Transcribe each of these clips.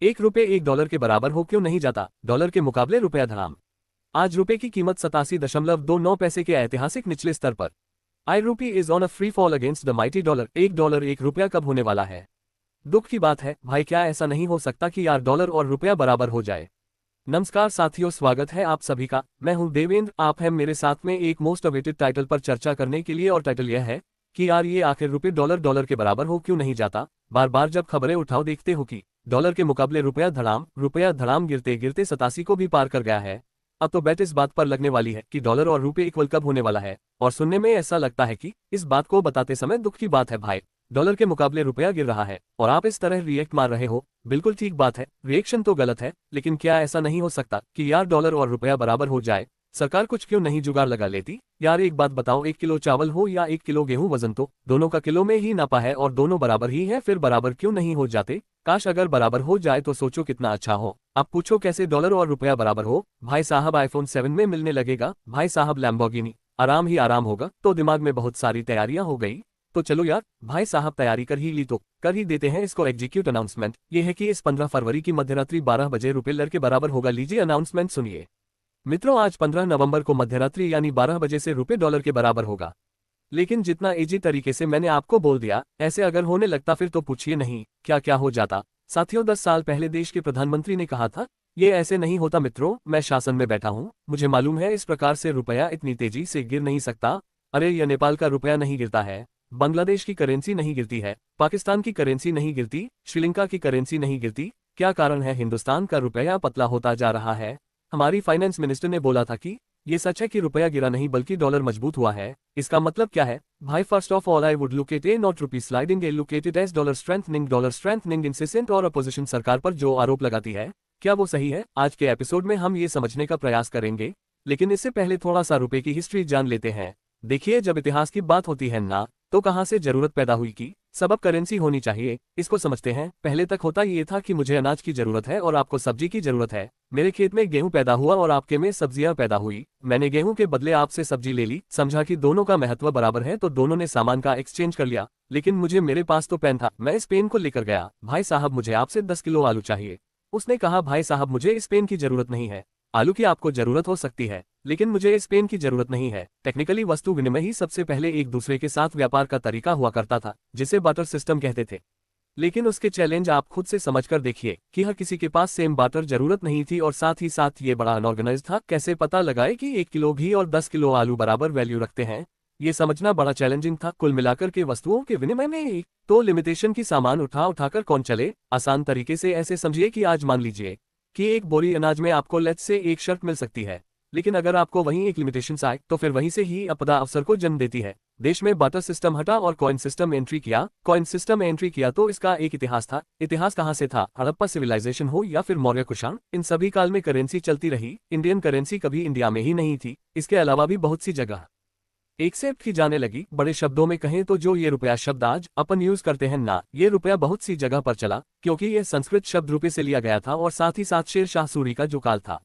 एक रुपये एक डॉलर के बराबर हो क्यों नहीं जाता, डॉलर के मुकाबले रुपया धड़ाम। आज रुपये की कीमत 87.29 के ऐतिहासिक निचले स्तर पर। आई rupee is on a free fall against the mighty dollar. एक डॉलर एक रुपया कब होने वाला है? दुख की बात है भाई, क्या ऐसा नहीं हो सकता कि यार डॉलर और रुपया बराबर हो जाए। नमस्कार साथियों, स्वागत है आप सभी का। मैं हूं देवेंद्र, आप हैं मेरे साथ में एक मोस्ट अवेटेड टाइटल पर चर्चा करने के लिए, और टाइटल यह है कि यार ये आखिर रुपये डॉलर डॉलर के बराबर हो क्यों नहीं जाता। बार बार जब खबरें उठाओ देखते हो कि डॉलर के मुकाबले रुपया धड़ाम गिरते गिरते 87 को भी पार कर गया है। अब तो बैट इस बात पर लगने वाली है कि डॉलर और रुपये इक्वल कब होने वाला है। और सुनने में ऐसा लगता है कि इस बात को बताते समय दुख की बात है भाई, डॉलर के मुकाबले रुपया गिर रहा है और आप इस तरह रिएक्ट मार रहे हो। बिल्कुल ठीक बात है, रिएक्शन तो गलत है, लेकिन क्या ऐसा नहीं हो सकता कि यार डॉलर और रुपया बराबर हो जाए? सरकार कुछ क्यों नहीं जुगाड़ लगा लेती? यार एक बात बताओ, 1 किलो चावल हो या 1 किलो गेहूं, वजन तो दोनों का किलो में ही नापा है और दोनों बराबर ही है, फिर बराबर क्यों नहीं हो जाते? काश अगर बराबर हो जाए तो सोचो कितना अच्छा हो। अब पूछो कैसे डॉलर और रुपया बराबर हो? भाई साहब आईफोन 7 में मिलने लगेगा, भाई साहब लैम्बोर्गिनी, आराम ही आराम होगा। तो दिमाग में बहुत सारी तैयारियां हो गई, तो चलो यार भाई साहब तैयारी कर ही ली तो कर ही देते हैं इसको एग्जीक्यूट। अनाउंसमेंट ये है कि इस 15 फरवरी की मध्यरात्रि 12 बजे रुपये डॉलर के बराबर होगा। लीजिए अनाउंसमेंट सुनिए मित्रों, आज 15 नवंबर को मध्यरात्रि यानी 12 बजे से रुपये डॉलर के बराबर होगा। लेकिन जितना इजी तरीके से मैंने आपको बोल दिया, ऐसे अगर होने लगता फिर तो पूछिए नहीं क्या क्या हो जाता। साथियों, 10 साल पहले देश के प्रधानमंत्री ने कहा था ये ऐसे नहीं होता। मित्रों, मैं शासन में बैठा हूं, मुझे मालूम है इस प्रकार से रुपया इतनी तेजी से गिर नहीं सकता। अरे यह नेपाल का रुपया नहीं गिरता है, बांग्लादेश की करेंसी नहीं गिरती है, पाकिस्तान की करेंसी नहीं गिरती, श्रीलंका की करेंसी नहीं गिरती। क्या कारण है? हिंदुस्तान का रुपया पतला होता जा रहा है। हमारी फाइनेंस मिनिस्टर ने बोला था कि ये सच है कि रुपया गिरा नहीं बल्कि डॉलर मजबूत हुआ है। इसका मतलब क्या है भाई? First of all I would look at a not rupee sliding, a look at it as dollar strengthening insistent. और अपोजिशन सरकार पर जो आरोप लगाती है, क्या वो सही है? आज के एपिसोड में हम ये समझने का प्रयास करेंगे, लेकिन इससे पहले थोड़ा सा रुपये की हिस्ट्री जान लेते हैं। देखिए, जब इतिहास की बात होती है ना, तो कहां से जरूरत पैदा हुई कि सबब करेंसी होनी चाहिए, इसको समझते हैं। पहले तक होता ये था कि मुझे अनाज की जरूरत है और आपको सब्जी की जरूरत है। मेरे खेत में गेहूं पैदा हुआ और आपके में सब्जियां पैदा हुई, मैंने गेहूं के बदले आपसे सब्जी ले ली, समझा कि दोनों का महत्व बराबर है तो दोनों ने सामान का एक्सचेंज कर लिया। लेकिन मेरे पास तो पेन था, मैं इस पेन को लेकर गया, भाई साहब मुझे आपसे 10 किलो आलू चाहिए। उसने कहा भाई साहब मुझे इस पेन की जरूरत नहीं है। आलू की आपको जरूरत हो सकती है, लेकिन मुझे इस पेन की जरूरत नहीं है। टेक्निकली वस्तु विनिमय ही सबसे पहले एक दूसरे के साथ व्यापार का तरीका हुआ करता था, जिसे बार्टर सिस्टम कहते थे। लेकिन उसके चैलेंज आप खुद से समझकर देखिए कि हर किसी के पास सेम बार्टर जरूरत नहीं थी और साथ ही साथ ये बड़ा अनऑर्गेनाइज था। कैसे पता लगाए कि 1 किलो घी और 10 किलो आलू बराबर वैल्यू रखते हैं? ये समझना बड़ा चैलेंजिंग था। कुल मिलाकर के वस्तुओं के विनिमय में एक तो लिमिटेशन की सामान उठाकर कौन चले। आसान तरीके से ऐसे समझिए कि आज मान लीजिए कि एक बोरी अनाज में आपको लेट्स से एक शर्त मिल सकती है, लेकिन अगर आपको वहीं एक लिमिटेशन आए तो फिर वहीं से ही आपदा अवसर को जन्म देती है। देश में बार्टर सिस्टम हटा और कॉइन सिस्टम एंट्री किया तो इसका एक इतिहास था। इतिहास कहां से था? हड़प्पा सिविलाइजेशन हो या फिर मौर्य कुषाण, इन सभी काल में करेंसी चलती रही। इंडियन करेंसी कभी इंडिया में ही नहीं थी, इसके अलावा भी बहुत सी जगह एक्सेप्ट की जाने लगी। बड़े शब्दों में कहें तो जो ये रुपया शब्द आज अपन यूज करते हैं ना, ये रुपया बहुत सी जगह पर चला क्योंकि यह संस्कृत शब्द रुपये से लिया गया था और साथ ही साथ शेर शाह सूरी का जो काल था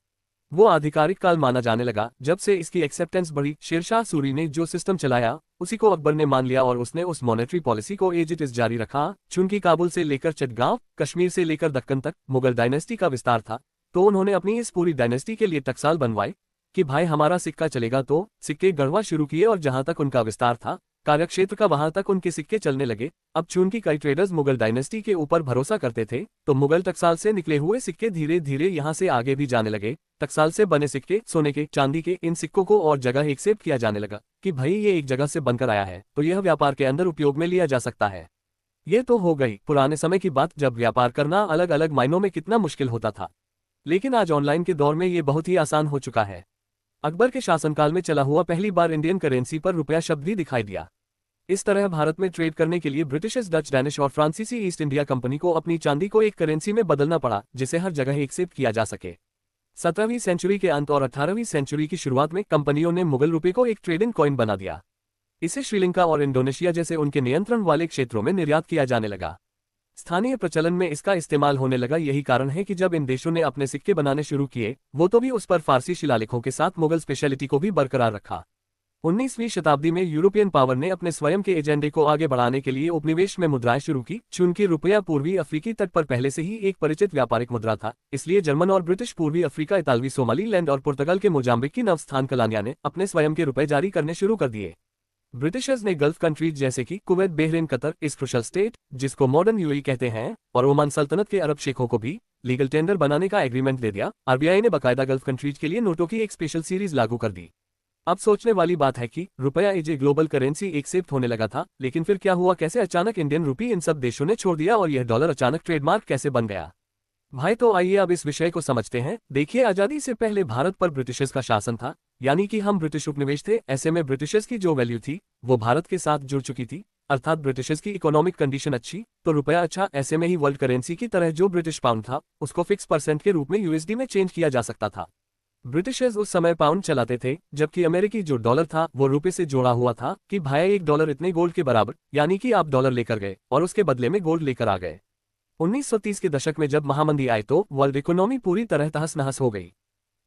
वो आधिकारिक काल माना जाने लगा। जब से इसकी एक्सेप्टेंस बढ़ी, शेरशाह सूरी ने जो सिस्टम चलाया उसी को अकबर ने मान लिया और उसने उस मॉनेटरी पॉलिसी को एज इट इज जारी रखा। चूंकि काबुल से लेकर चटगांव, कश्मीर से लेकर दक्कन तक मुगल डायनेस्टी का विस्तार था, तो उन्होंने अपनी इस पूरी डायनेस्टी के लिए टकसाल बनवाए कि भाई हमारा सिक्का चलेगा, तो सिक्के गढ़वा शुरू किए और जहां तक उनका विस्तार था कार्यक्षेत्र का, वहां तक उनके सिक्के चलने लगे। अब चूंकि कई ट्रेडर्स मुगल डायनेस्टी के ऊपर भरोसा करते थे, तो मुगल टकसाल से निकले हुए सिक्के धीरे धीरे यहां से आगे भी जाने लगे। टकसाल से बने सिक्के, सोने के, चांदी के, इन सिक्कों को और जगह एक्सेप्ट किया जाने लगा कि भाई ये एक जगह से बनकर आया है तो यह व्यापार के अंदर उपयोग में लिया जा सकता है। ये तो हो गई पुराने समय की बात, जब व्यापार करना अलग अलग मायनों में कितना मुश्किल होता था। लेकिन आज ऑनलाइन के दौर में ये बहुत ही आसान हो चुका है। अकबर के शासनकाल में चला हुआ पहली बार इंडियन करेंसी पर रुपया शब्द भी दिखाई दिया। इस तरह भारत में ट्रेड करने के लिए ब्रिटिश, डच, डैनिश और फ्रांसीसी ईस्ट इंडिया कंपनी को अपनी चांदी को एक करेंसी में बदलना पड़ा जिसे हर जगह एक्सेप्ट किया जा सके। 17वीं सेंचुरी के अंत और 18वीं सेंचुरी की शुरुआत में कंपनियों ने मुगल रुपये को एक ट्रेडिंग कॉइन बना दिया। इसे श्रीलंका और इंडोनेशिया जैसे उनके नियंत्रण वाले क्षेत्रों में निर्यात किया जाने लगा। स्थानीय प्रचलन में इसका इस्तेमाल होने लगा। यही कारण है कि जब इन देशों ने अपने सिक्के बनाने शुरू किए, वो तो भी उस पर फारसी शिलालेखों के साथ मुगल स्पेशलिटी को भी बरकरार रखा। 19वीं शताब्दी में यूरोपियन पावर ने अपने स्वयं के एजेंडे को आगे बढ़ाने के लिए उपनिवेश में मुद्राएं शुरू की। चूंकि रुपया पूर्वी अफ्रीकी तट पर पहले से ही एक परिचित व्यापारिक मुद्रा था, इसलिए जर्मन और ब्रिटिश पूर्वी अफ्रीका, इतालवी सोमालीलैंड और पुर्तगाल के मोजाम्बिक की नवस्थान कॉलोनियां ने अपने स्वयं के रुपए जारी करने शुरू कर दिए। ब्रिटिशर्स ने गल्फ कंट्रीज जैसे कि कुवैत, बहरीन, कतर, इस क्रुशल स्टेट जिसको मॉडर्न यूएई कहते हैं, और ओमान सल्तनत के अरब शेखों को भी लीगल टेंडर बनाने का एग्रीमेंट दे दिया। आरबीआई ने बाकायदा गल्फ कंट्रीज के लिए नोटों की एक स्पेशल सीरीज लागू कर दी। अब सोचने वाली बात है कि रुपया as a global currency accept होने लगा था, लेकिन फिर क्या हुआ? कैसे अचानक इंडियन रूपी इन सब देशों ने छोड़ दिया और यह डॉलर अचानक ट्रेडमार्क कैसे बन गया? भाई तो आइए अब इस विषय को समझते हैं। देखिए, आजादी से पहले भारत पर ब्रिटिशर्स का शासन था, यानी कि हम ब्रिटिश उपनिवेश थे। ऐसे में ब्रिटिशर्स की जो वैल्यू थी वो भारत के साथ जुड़ चुकी थी, अर्थात ब्रिटिशर्स की इकोनॉमिक कंडीशन अच्छी तो रुपया अच्छा। ऐसे में ही वर्ल्ड करेंसी की तरह जो ब्रिटिश पाउंड था उसको फिक्स परसेंट के रूप में यूएसडी में चेंज किया जा सकता था। ब्रिटिशर्स उस समय पाउंड चलाते थे, जबकि अमेरिकी जो डॉलर था वो रुपए से जोड़ा हुआ था कि भाई एक डॉलर इतने गोल्ड के बराबर, यानी कि आप डॉलर लेकर गए और उसके बदले में गोल्ड लेकर आ गए। 1930 के दशक में जब महामंदी आई तो वर्ल्ड इकोनॉमी पूरी तरह तहस नहस हो गई।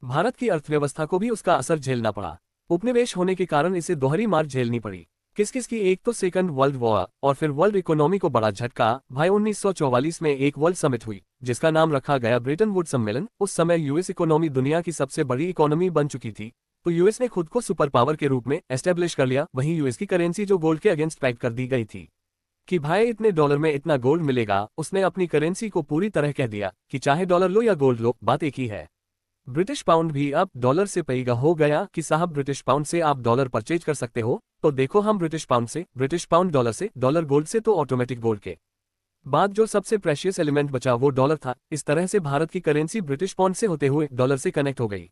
भारत की अर्थव्यवस्था को भी उसका असर झेलना पड़ा। उपनिवेश होने के कारण इसे दोहरी मार झेलनी पड़ी। किस की? एक तो सेकंड वर्ल्ड वॉर और फिर वर्ल्ड इकोनॉमी को बड़ा झटका। भाई 1944 में एक वर्ल्ड समिट हुई जिसका नाम रखा गया ब्रेटन वुड सम्मेलन। उस समय यूएस इकोनॉमी दुनिया की सबसे बड़ी इकोनॉमी बन चुकी थी, तो यूएस ने खुद को सुपर पावर के रूप में एस्टेब्लिश कर लिया। वहीं यूएस की करेंसी जो गोल्ड के अगेंस्ट पैक कर दी गई थी कि भाई इतने डॉलर में इतना गोल्ड मिलेगा, उसने अपनी करेंसी को पूरी तरह कह दिया कि चाहे डॉलर लो या गोल्ड लो, बात एक ही है। ब्रिटिश पाउंड भी अब डॉलर से पैगा हो गया कि साहब ब्रिटिश पाउंड से आप डॉलर परचेज कर सकते हो। तो देखो, हम ब्रिटिश पाउंड से, ब्रिटिश पाउंड डॉलर से, डॉलर गोल्ड से, तो ऑटोमेटिक गोल्ड के बाद जो सबसे प्रेशियस एलिमेंट बचा वो डॉलर था। इस तरह से भारत की करेंसी ब्रिटिश पाउंड से होते हुए डॉलर से कनेक्ट हो गई।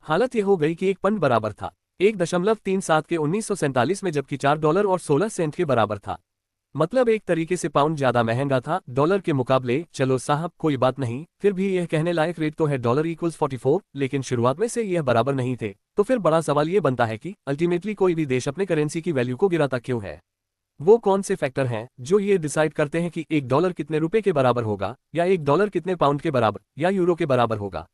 हालत यह हो गई कि एक पन बराबर था 1.37 के 1947 में, जबकि $4 और 16 सेंट के बराबर था। मतलब एक तरीके से पाउंड ज्यादा महंगा था डॉलर के मुकाबले। चलो साहब कोई बात नहीं, फिर भी यह कहने लायक रेट तो है डॉलर इक्वल्स 44, लेकिन शुरुआत में से यह बराबर नहीं थे। तो फिर बड़ा सवाल ये बनता है कि अल्टीमेटली कोई भी देश अपने करेंसी की वैल्यू को गिराता क्यों है? वो कौन से फैक्टर हैं जो ये डिसाइड करते हैं कि $1 कितने रुपए के बराबर होगा, या $1 कितने पाउंड के बराबर या यूरो के बराबर होगा?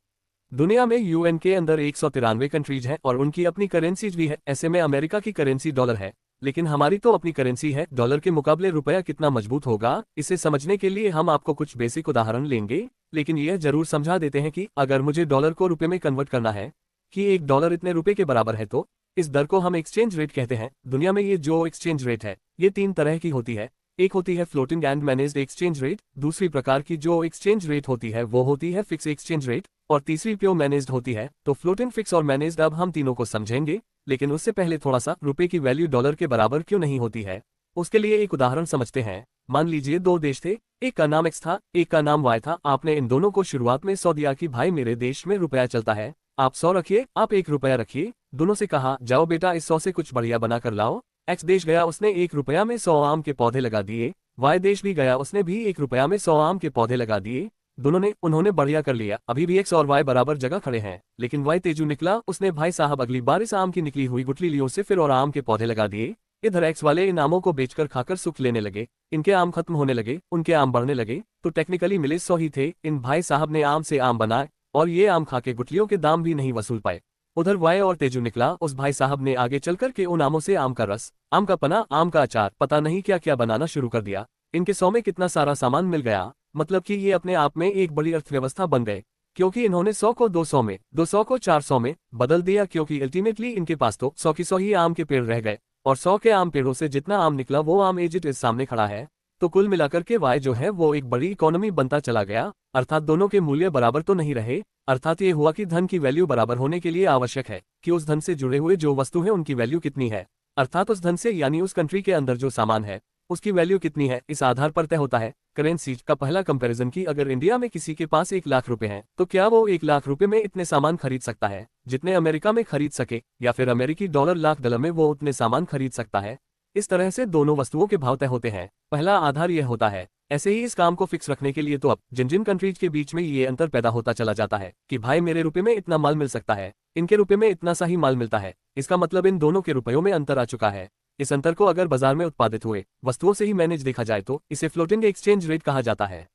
दुनिया में यूएन के अंदर 193 कंट्रीज हैं और उनकी अपनी करेंसीज भी है। ऐसे में अमेरिका की करेंसी डॉलर है, लेकिन हमारी तो अपनी करेंसी है। डॉलर के मुकाबले रुपया कितना मजबूत होगा, इसे समझने के लिए हम आपको कुछ बेसिक उदाहरण लेंगे, लेकिन यह जरूर समझा देते हैं कि अगर मुझे डॉलर को रुपए में कन्वर्ट करना है कि $1 इतने रुपए के बराबर है, तो इस दर को हम एक्सचेंज रेट कहते हैं। दुनिया में ये जो एक्सचेंज रेट है ये 3 तरह की होती है। एक होती है floating and managed exchange rate, दूसरी प्रकार की जो एक्सचेंज रेट होती है वो होती है फिक्स एक्सचेंज रेट, और तीसरी प्योर मैनेज्ड होती है। तो फ्लोटिंग, फिक्स और मैनेज्ड अब हम तीनों को समझेंगे, लेकिन उससे पहले थोड़ा सा रुपए की वैल्यू डॉलर के बराबर क्यों नहीं होती है उसके लिए एक उदाहरण समझते हैं। मान लीजिए 2 देश थे, एक का नाम एक्स था, एक का नाम वाई था। आपने इन दोनों को शुरुआत में 100 दिया कि भाई मेरे देश में रुपया चलता है, आप 100 रखिए, आप ₹1 रखिए। दोनों से कहा जाओ बेटा इस 100 से कुछ बढ़िया बना कर लाओ। एक्स देश गया, उसने ₹1 में 100 आम के पौधे लगा दिए। वाई देश भी गया, उसने भी ₹1 में 100 आम के पौधे लगा दिए। दोनों ने उन्होंने बढ़िया कर लिया। अभी भी एक्स और वाई बराबर जगह खड़े हैं, लेकिन वाई तेजू निकला, उसने भाई साहब अगली बार इस आम की निकली हुई गुठलियों से फिर और आम के पौधे लगा दिए। इधर एक्स वाले इन आमों को बेचकर खाकर सुख लेने लगे। इनके आम खत्म होने लगे, उनके आम बढ़ने लगे, तो टेक्निकली मिले 100 ही थे। इन भाई साहब ने आम से आम बनाए और ये आम खाके गुठलियों के दाम भी नहीं वसूल पाए। उधर वाई और तेजू निकला, उस भाई साहब ने आगे चलकर के उन आमों से आम का रस, आम का पना, आम का अचार, पता नहीं क्या क्या बनाना शुरू कर दिया। इनके 100 में कितना सारा सामान मिल गया, मतलब कि ये अपने आप में एक बड़ी अर्थव्यवस्था बन गए, क्योंकि इन्होंने 100 को 200 में, 200 को 400 में बदल दिया। क्योंकि अल्टीमेटली इनके पास तो 100 की 100 ही आम के पेड़ रह गए, और 100 के आम पेड़ों से जितना आम निकला वो आम एज इट इज सामने खड़ा है। तो कुल मिलाकर के वाई जो है वो एक बड़ी इकोनॉमी बनता चला गया। अर्थात दोनों के मूल्य बराबर तो नहीं रहे। अर्थात ये हुआ कि धन की वैल्यू बराबर होने के लिए आवश्यक है कि उस धन से जुड़े हुए जो वस्तु है उनकी वैल्यू कितनी है, अर्थात उस धन से यानी उस कंट्री के अंदर जो सामान है उसकी वैल्यू कितनी है, इस आधार पर तय होता है। करेंसी का पहला कंपैरिजन कि अगर इंडिया में किसी के पास 1 लाख रुपए हैं तो क्या वो 1 लाख रुपए में इतने सामान खरीद सकता है जितने अमेरिका में खरीद सके, या फिर अमेरिकी डॉलर लाख डॉलर में वो उतने सामान खरीद सकता है। इस तरह से दोनों वस्तुओं के भाव तय होते हैं। पहला आधार यह होता है। ऐसे ही इस काम को फिक्स रखने के लिए तो अब जिन जिन कंट्रीज के बीच में ये अंतर पैदा होता चला जाता है कि भाई मेरे रुपए में इतना माल मिल सकता है, इनके रुपए में इतना सा ही माल मिलता है, इसका मतलब इन दोनों के रुपयों में अंतर आ चुका है। इस अंतर को अगर बाजार में उत्पादित हुए वस्तुओं से ही मैनेज देखा जाए तो इसे फ्लोटिंग एक्सचेंज रेट कहा जाता है।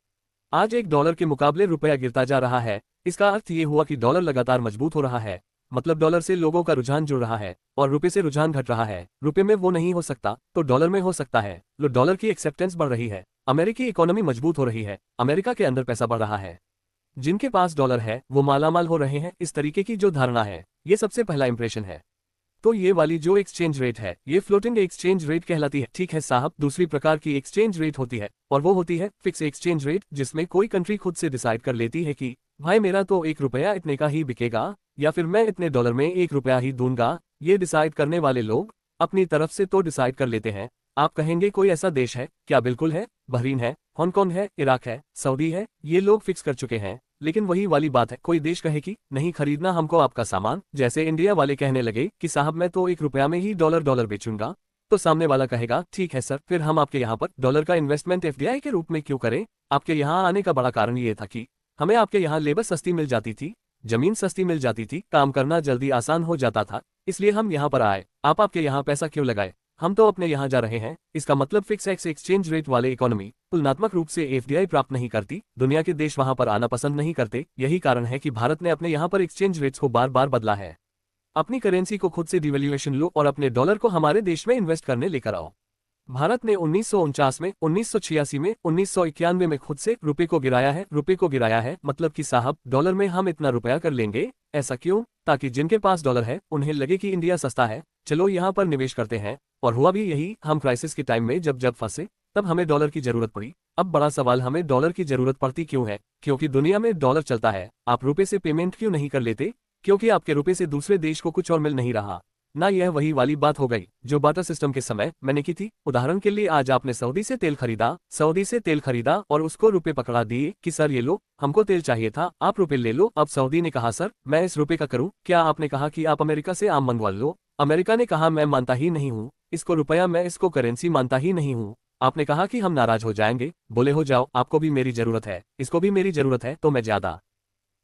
आज $1 के मुकाबले रुपया गिरता जा रहा है, इसका अर्थ ये हुआ कि डॉलर लगातार मजबूत हो रहा है। मतलब डॉलर से लोगों का रुझान जुड़ रहा है और रुपए से रुझान घट रहा है। रुपए में वो नहीं हो सकता तो डॉलर में हो सकता है। डॉलर की एक्सेप्टेंस बढ़ रही है, अमेरिकी इकोनॉमी मजबूत हो रही है, अमेरिका के अंदर पैसा बढ़ रहा है, जिनके पास डॉलर है वो मालामाल हो रहे हैं। इस तरीके की जो धारणा है, ये सबसे पहला इंप्रेशन है। तो ये वाली जो एक्सचेंज रेट है ये फ्लोटिंग एक्सचेंज रेट कहलाती है। ठीक है साहब, दूसरी प्रकार की एक्सचेंज रेट होती है और वो होती है फिक्स एक्सचेंज रेट, जिसमें कोई कंट्री खुद से डिसाइड कर लेती है कि भाई मेरा तो 1 रुपया इतने का ही बिकेगा या फिर मैं इतने डॉलर में 1 रुपया ही दूंगा। ये डिसाइड करने वाले लोग अपनी तरफ से तो डिसाइड कर लेते हैं। आप कहेंगे कोई ऐसा देश है क्या? बिल्कुल है, बहरीन है, हांगकांग है, इराक है, सऊदी है, ये लोग फिक्स कर चुके हैं। लेकिन वही वाली बात है, कोई देश कहे कि नहीं खरीदना हमको आपका सामान, जैसे इंडिया वाले कहने लगे कि साहब मैं तो 1 रुपया में ही डॉलर बेचूंगा, तो सामने वाला कहेगा ठीक है सर, फिर हम आपके यहाँ पर डॉलर का इन्वेस्टमेंट एफडीआई के रूप में क्यों करें? आपके यहाँ आने का बड़ा कारण ये था कि हमें आपके यहाँ लेबर सस्ती मिल जाती थी, जमीन सस्ती मिल जाती थी, काम करना जल्दी आसान हो जाता था, इसलिए हम यहाँ पर आए। आप आपके यहाँ पैसा क्यों लगाए? हम तो अपने यहाँ जा रहे हैं। इसका मतलब फिक्स एक्सचेंज रेट वाले इकोनॉमी तुलनात्मक रूप से एफडीआई प्राप्त नहीं करती, दुनिया के देश वहां पर आना पसंद नहीं करते। यही कारण है कि भारत ने अपने यहाँ पर एक्सचेंज रेट्स को बार बार बदला है। अपनी करेंसी को खुद से डिवैल्यूएशन लो और अपने डॉलर को हमारे देश में इन्वेस्ट करने लेकर आओ। भारत ने 1949 में, 1986 में, 1991 में खुद से रुपए को गिराया है। रुपए को गिराया है मतलब कि साहब डॉलर में हम इतना रुपया कर लेंगे। ऐसा क्यों? ताकि जिनके पास डॉलर है उन्हें लगे कि इंडिया सस्ता है, चलो यहाँ पर निवेश करते हैं। और हुआ भी यही। हम क्राइसिस के टाइम में जब फंसे तब हमें डॉलर की जरूरत पड़ी। अब बड़ा सवाल, हमें डॉलर की जरूरत पड़ती क्यों है? क्योंकि दुनिया में डॉलर चलता है। आप रुपए से पेमेंट क्यों नहीं कर लेते? क्योंकि आपके रुपए से दूसरे देश को कुछ और मिल नहीं रहा ना। यह वही वाली बात हो गई जो बाटर सिस्टम के समय मैंने की थी। उदाहरण के लिए आज आपने सऊदी से तेल खरीदा और उसको रुपए पकड़ा दिए कि सर ये लो, हमको तेल चाहिए था, आप रुपए ले लो। अब सऊदी ने कहा सर मैं इस रुपए का करूं क्या? आपने कहा कि आप अमेरिका से आम मंगवा लो। अमेरिका ने कहा मैं मानता ही नहीं हूँ इसको रुपया, मैं इसको करेंसी मानता ही नहीं हूँ। आपने कहा कि हम नाराज हो जाएंगे। बोले हो जाओ, आपको भी मेरी जरूरत है, इसको भी मेरी जरूरत है, तो मैं ज्यादा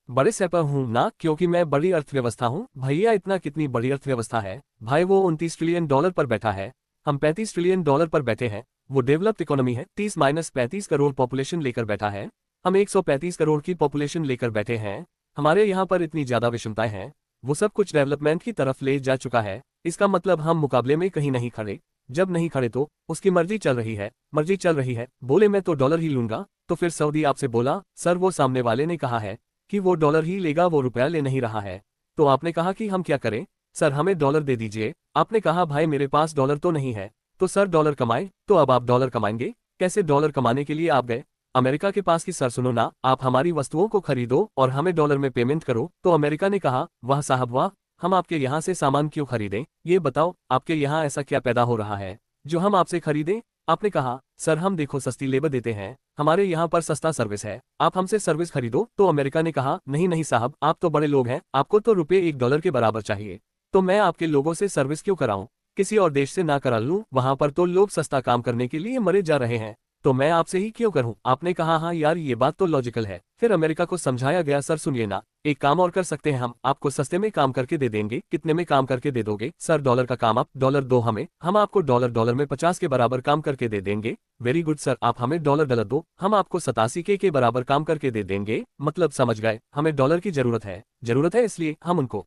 बड़े से पर हूं ना, क्योंकि मैं बड़ी अर्थव्यवस्था हूं। भैया इतना कितनी बड़ी अर्थव्यवस्था है भाई? वो 29 ट्रिलियन डॉलर पर बैठा है, हम 35 ट्रिलियन डॉलर पर बैठे हैं। वो डेवलप्ड इकोनॉमी है, 30-35 करोड़ पॉपुलेशन लेकर बैठा है, हम 135 करोड़ की पॉपुलेशन लेकर बैठे हैं। हमारे यहाँ पर इतनी ज्यादा विषमताएं हैं, वो सब कुछ डेवलपमेंट की तरफ ले जा चुका है। इसका मतलब हम मुकाबले में कहीं नहीं खड़े। जब नहीं खड़े तो उसकी मर्जी चल रही है। बोले मैं तो डॉलर ही लूंगा। तो फिर सऊदी आपसे बोला सर वो सामने वाले ने कहा है कि वो डॉलर ही लेगा, वो रुपया ले नहीं रहा है। तो आपने कहा कि हम क्या करें? सर हमें डॉलर दे दीजिए। आपने कहा भाई मेरे पास डॉलर तो नहीं है। तो सर डॉलर कमाए। तो अब आप डॉलर कमाएंगे कैसे? डॉलर कमाने के लिए आप गए अमेरिका के पास कि सर सुनो ना, आप हमारी वस्तुओं को खरीदो और हमें डॉलर में पेमेंट करो। तो अमेरिका ने कहा वाह साहब वाह, हम आपके यहाँ से सामान क्यों खरीदें? ये बताओ आपके यहाँ ऐसा क्या पैदा हो रहा है जो हम आपसे खरीदें? आपने कहा सर हम देखो सस्ती लेबर देते हैं, हमारे यहाँ पर सस्ता सर्विस है, आप हमसे सर्विस खरीदो। तो अमेरिका ने कहा नहीं नहीं साहब, आप तो बड़े लोग हैं, आपको तो रुपए 1 डॉलर के बराबर चाहिए, तो मैं आपके लोगों से सर्विस क्यों कराऊं? किसी और देश से ना करा लूं? वहां पर तो लोग सस्ता काम करने के लिए मरे जा रहे हैं, तो मैं आपसे ही क्यों करूं? आपने कहा हाँ यार ये बात तो लॉजिकल है। फिर अमेरिका को समझाया गया सर सुनिए ना, एक काम और कर सकते हैं, हम आपको सस्ते में काम करके दे देंगे। कितने में काम करके दे दोगे? सर डॉलर का काम, आप डॉलर दो हमें, हम आपको डॉलर में 50 के बराबर काम करके दे देंगे। वेरी गुड सर, आप हमें डॉलर दो, हम आपको 87 के बराबर काम करके दे देंगे। मतलब समझ गए, हमें डॉलर की जरूरत है इसलिए हम उनको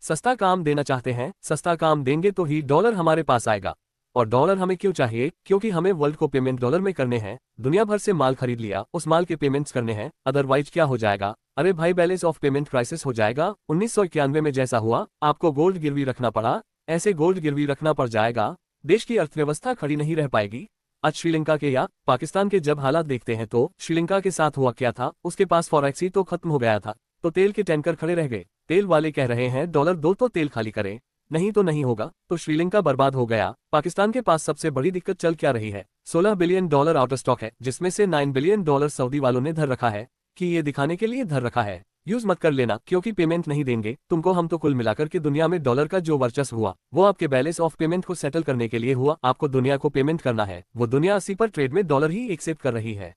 सस्ता काम देना चाहते हैं। सस्ता काम देंगे तो ही डॉलर हमारे पास आएगा। और डॉलर हमें क्यों चाहिए? क्योंकि हमें वर्ल्ड को पेमेंट डॉलर में करने हैं। दुनिया भर से माल खरीद लिया, उस माल के पेमेंट्स करने हैं, अदरवाइज क्या हो जाएगा? अरे भाई बैलेंस ऑफ पेमेंट क्राइसिस हो जाएगा। 1991 में जैसा हुआ, आपको गोल्ड गिरवी रखना पड़ा, ऐसे गोल्ड गिरवी रखना पड़ जाएगा, देश की अर्थव्यवस्था खड़ी नहीं रह पाएगी। आज श्रीलंका के या पाकिस्तान के जब हालात देखते हैं तो श्रीलंका के साथ हुआ क्या था, उसके पास फॉरेक्स ही तो खत्म हो गया था, तो तेल के टैंकर खड़े रह गए। तेल वाले कह रहे हैं डॉलर दो तो तेल खाली करें, नहीं तो नहीं होगा। तो श्रीलंका बर्बाद हो गया। पाकिस्तान के पास सबसे बड़ी दिक्कत चल क्या रही है? 16 billion dollar out of stock है, जिसमें से 9 बिलियन डॉलर सऊदी वालों ने धर रखा है कि ये दिखाने के लिए धर रखा है। यूज मत कर लेना, क्योंकि पेमेंट नहीं देंगे तुमको हम। तो कुल मिलाकर के दुनिया में डॉलर का जो वर्चस्व हुआ वो आपके बैलेंस ऑफ पेमेंट को सेटल करने के लिए हुआ। आपको दुनिया को पेमेंट करना है, वो दुनिया 80 पर ट्रेड में डॉलर ही एक्सेप्ट कर रही है।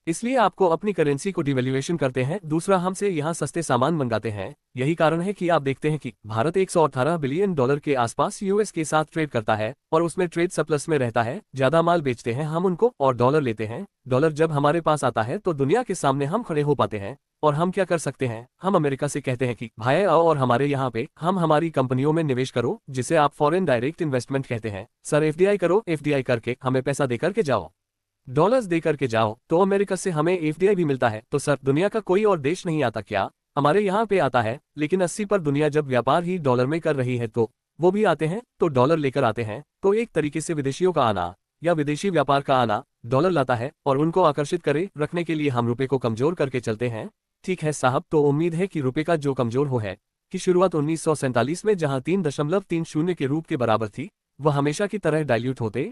इसलिए आपको अपनी करेंसी को डिवैल्यूएशन करते हैं, दूसरा हमसे यहाँ सस्ते सामान मंगाते हैं। यही कारण है कि आप देखते हैं कि भारत 118 बिलियन डॉलर के आसपास यूएस के साथ ट्रेड करता है और उसमें ट्रेड सरप्लस में रहता है। ज्यादा माल बेचते हैं हम उनको और डॉलर लेते हैं। डॉलर जब हमारे पास आता है तो दुनिया के सामने हम खड़े हो पाते हैं। और हम क्या कर सकते हैं, हम अमेरिका से कहते हैं कि भाई आओ और हमारे यहाँ पे हम हमारी कंपनियों में निवेश करो, जिसे आप फॉरेन डायरेक्ट इन्वेस्टमेंट कहते हैं। सर एफडीआई करो, एफडीआई करके हमें पैसा देकर के जाओ, डॉलर्स देकर के जाओ, तो अमेरिका से हमें एफडीआई भी मिलता है। तो सर दुनिया का कोई और देश नहीं आता क्या? हमारे यहाँ पे आता है, लेकिन 80 पर दुनिया जब व्यापार ही डॉलर में कर रही है तो वो भी आते हैं तो डॉलर लेकर आते हैं। तो एक तरीके से विदेशियों का आना या विदेशी व्यापार का आना डॉलर लाता है और उनको आकर्षित करे रखने के लिए हम रुपए को कमजोर करके चलते हैं। ठीक है साहब, तो उम्मीद है कि रुपए का जो कमजोर हो है कि शुरुआत 1947 में जहां 3.30 के रूप के बराबर थी, वह हमेशा की तरह डाइल्यूट होते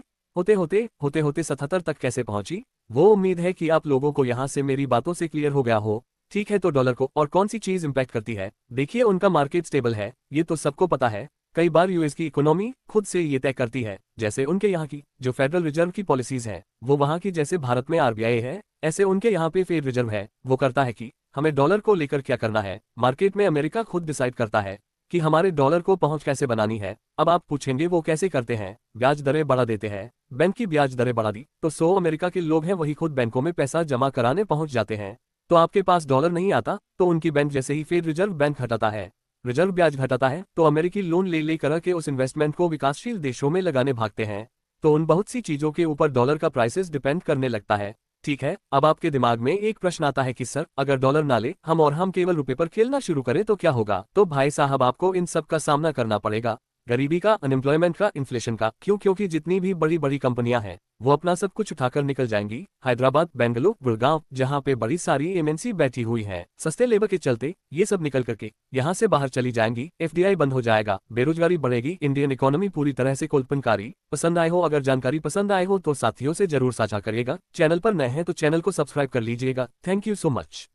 77 तक कैसे पहुंची। वो उम्मीद है कि आप लोगों को यहां से मेरी बातों से क्लियर हो गया हो। ठीक है, तो डॉलर को और कौन सी चीज इंपैक्ट करती है? देखिए उनका मार्केट स्टेबल है, ये तो सबको पता है। कई बार यूएस की इकोनॉमी खुद से ये तय करती है, जैसे उनके यहाँ की जो फेडरल रिजर्व की पॉलिसीज है वो वहाँ की, जैसे भारत में आरबीआई है ऐसे उनके यहाँ पे फेड रिजर्व है। वो करता है कि हमें डॉलर को लेकर क्या करना है। मार्केट में अमेरिका खुद डिसाइड करता है कि हमारे डॉलर को पहुंच कैसे बनानी है। अब आप पूछेंगे वो कैसे करते हैं? ब्याज दरें बढ़ा देते हैं। बैंक की ब्याज दरें बढ़ा दी तो 100 अमेरिका के लोग हैं वही खुद बैंकों में पैसा जमा कराने पहुंच जाते हैं। तो आपके पास डॉलर नहीं आता तो उनकी बैंक जैसे ही फेड रिजर्व बैंक हटाता है, रिजर्व ब्याज घटाता है, तो अमेरिकी लोन ले कर के उस इन्वेस्टमेंट को विकासशील देशों में लगाने भागते हैं। तो उन बहुत सी चीजों के ऊपर डॉलर का प्राइसेस डिपेंड करने लगता है। ठीक है, अब आपके दिमाग में एक प्रश्न आता है कि सर अगर डॉलर ना ले हम केवल रुपए पर खेलना शुरू करें तो क्या होगा? तो भाई साहब आपको इन सब का सामना करना पड़ेगा, गरीबी का, अनएम्प्लॉयमेंट का, इन्फ्लेशन का। क्योंकि जितनी भी बड़ी बड़ी कंपनियां हैं वो अपना सब कुछ उठाकर निकल जाएंगी। हैदराबाद, बेंगलुरु, गुड़गांव, जहां पे बड़ी सारी एमएनसी बैठी हुई है, सस्ते लेबर के चलते ये सब निकल करके यहाँ से बाहर चली जाएंगी। एफडीआई बंद हो जाएगा, बेरोजगारी बढ़ेगी, इंडियन इकोनॉमी पूरी तरह से कुलपनकारी। पसंद आए हो, अगर जानकारी पसंद आए हो तो साथियों से जरूर साझा करिएगा। चैनल पर नए हैं तो चैनल को सब्सक्राइब कर लीजिएगा। Thank you so much.